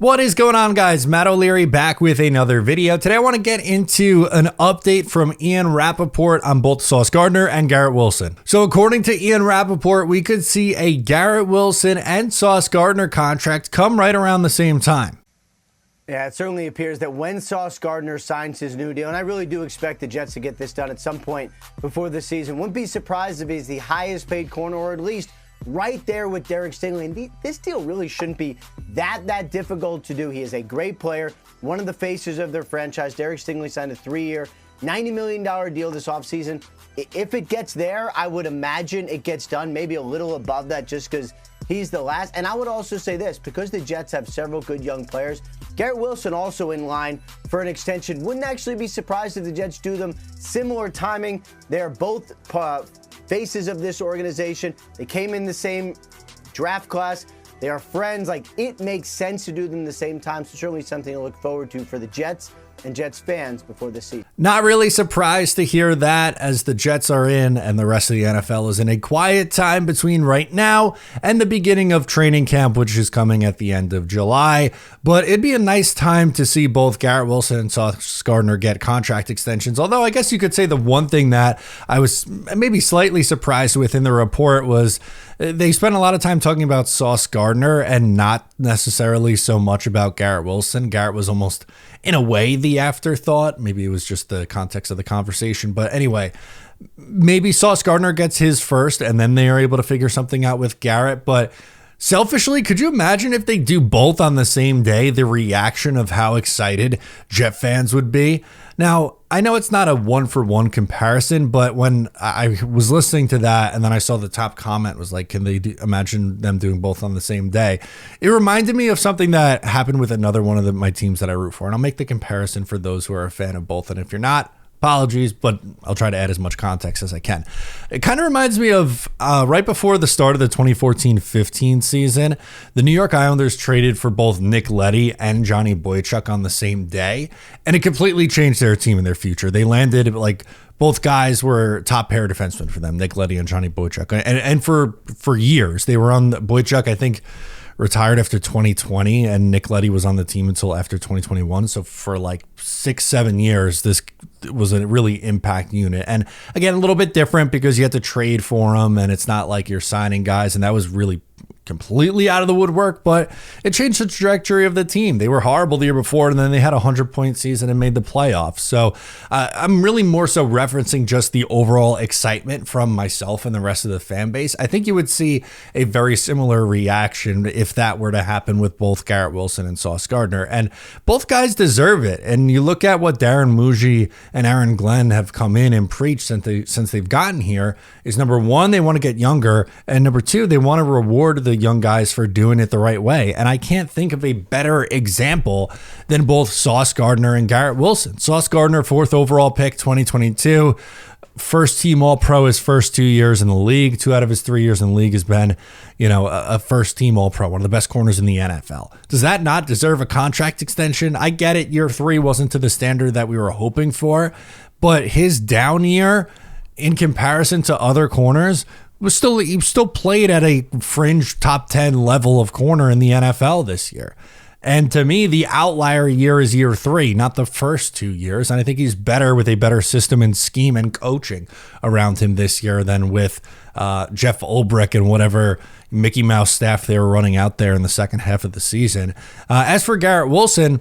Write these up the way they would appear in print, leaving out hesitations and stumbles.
What is going on, guys? Matt O'Leary back with another video. Today I want to get into an update from Ian Rappaport on both Sauce Gardner and Garrett Wilson. So according to Ian Rappaport, we could see a Garrett Wilson and Sauce Gardner contract come right around the same time. Yeah, it certainly appears that when Sauce Gardner signs his new deal, and I really do expect the Jets to get this done at some point before the season, wouldn't be surprised if he's the highest paid corner, or at least right there with Derek Stingley. And this deal really shouldn't be that difficult to do. He is a great player, one of the faces of their franchise. Derek Stingley signed a 3-year, $90 million deal this offseason. If it gets there, I would imagine it gets done, maybe a little above that, just because he's the last. And I would also say this, because the Jets have several good young players, Garrett Wilson also in line for an extension. Wouldn't actually be surprised if the Jets do them similar timing. They're both faces of this organization. They came in the same draft class. They are friends. Like, it makes sense to do them the same time. So certainly something to look forward to for the Jets and Jets fans before this season. Not really surprised to hear that, as the Jets are in and the rest of the NFL is in a quiet time between right now and the beginning of training camp, which is coming at the end of July. But it'd be a nice time to see both Garrett Wilson and Sauce Gardner get contract extensions. Although I guess you could say the one thing that I was maybe slightly surprised with in the report was they spent a lot of time talking about Sauce Gardner and not necessarily so much about Garrett Wilson. Garrett was almost, in a way, the afterthought. Maybe it was just the context of the conversation. But anyway, maybe Sauce Gardner gets his first and then they are able to figure something out with Garrett. But selfishly, could you imagine if they do both on the same day, the reaction of how excited Jet fans would be? Now, I know it's not a one-for-one comparison, but when I was listening to that and then I saw the top comment was like, can they imagine them doing both on the same day? It reminded me of something that happened with another one of my teams that I root for. And I'll make the comparison for those who are a fan of both. And if you're not, apologies, but I'll try to add as much context as I can. It kind of reminds me of right before the start of the 2014-15 season, the New York Islanders traded for both Nick Leddy and Johnny Boychuk on the same day, and it completely changed their team and their future. They landed like both guys were top pair defensemen for them, Nick Leddy and Johnny Boychuk, and for years they were on Boychuk, I think, retired after 2020, and Nick Leddy was on the team until after 2021. So for like 6-7 years, this was a really impact unit. And again, a little bit different because you had to trade for them, and it's not like you're signing guys, and that was really completely out of the woodwork, but it changed the trajectory of the team. They were horrible the year before, and then they had a 100-point season and made the playoffs. So I'm really more so referencing just the overall excitement from myself and the rest of the fan base. I think you would see a very similar reaction if that were to happen with both Garrett Wilson and Sauce Gardner, and both guys deserve it. And you look at what Darren Muji and Aaron Glenn have come in and preached since they've gotten here is, number one, they want to get younger, and number two, they want to reward the young guys for doing it the right way. And I can't think of a better example than both Sauce Gardner and Garrett Wilson. Sauce Gardner, 4th overall pick, 2022, first team All-Pro his first 2 years in the league. 2 out of his 3 years in the league has been, a first team All-Pro, one of the best corners in the NFL. Does that not deserve a contract extension? I get it. Year 3 wasn't to the standard that we were hoping for, but his down year in comparison to other corners he still played at a fringe top 10 level of corner in the NFL this year. And to me, the outlier year is year 3, not the first 2 years. And I think he's better with a better system and scheme and coaching around him this year than with Jeff Ulbrich and whatever Mickey Mouse staff they were running out there in the second half of the season. As for Garrett Wilson,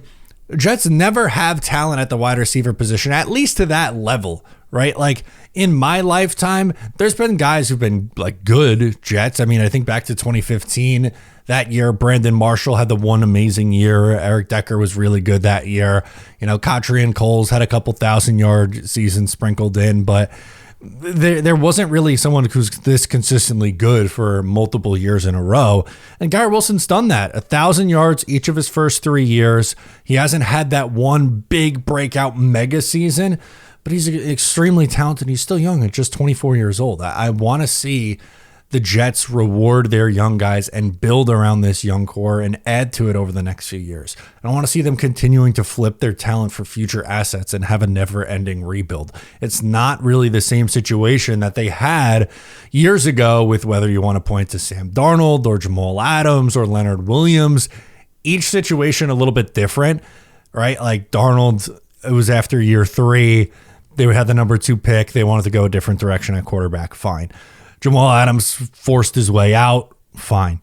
Jets never have talent at the wide receiver position, at least to that level, right? Like, in my lifetime, there's been guys who've been like good Jets. I mean, I think back to 2015, that year, Brandon Marshall had the one amazing year. Eric Decker was really good that year. Katri and Coles had a couple 1,000-yard seasons sprinkled in, but there wasn't really someone who's this consistently good for multiple years in a row. And Garrett Wilson's done that. 1,000 yards each of his first 3 years. He hasn't had that one big breakout mega season, but he's extremely talented. He's still young at just 24 years old. I want to see the Jets reward their young guys and build around this young core and add to it over the next few years. I want to see them continuing to flip their talent for future assets and have a never-ending rebuild. It's not really the same situation that they had years ago with whether you want to point to Sam Darnold or Jamal Adams or Leonard Williams. each situation a little bit different, right? Like Darnold, it was after year 3. They had the number 2 pick. They wanted to go a different direction at quarterback. Fine. Jamal Adams forced his way out. Fine.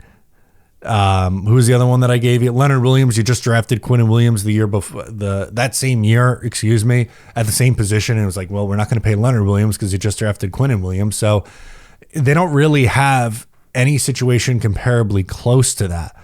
Who was the other one that I gave you? Leonard Williams. You just drafted Quinnen Williams the year before, that same year, at the same position. And it was like, well, we're not going to pay Leonard Williams because you just drafted Quinnen Williams. So they don't really have any situation comparably close to that.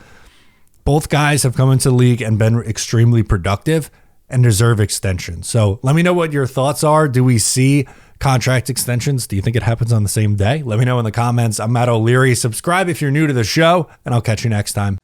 Both guys have come into the league and been extremely productive and deserve extensions. So let me know what your thoughts are. Do we see contract extensions? Do you think it happens on the same day? Let me know in the comments. I'm Matt O'Leary. Subscribe if you're new to the show, and I'll catch you next time.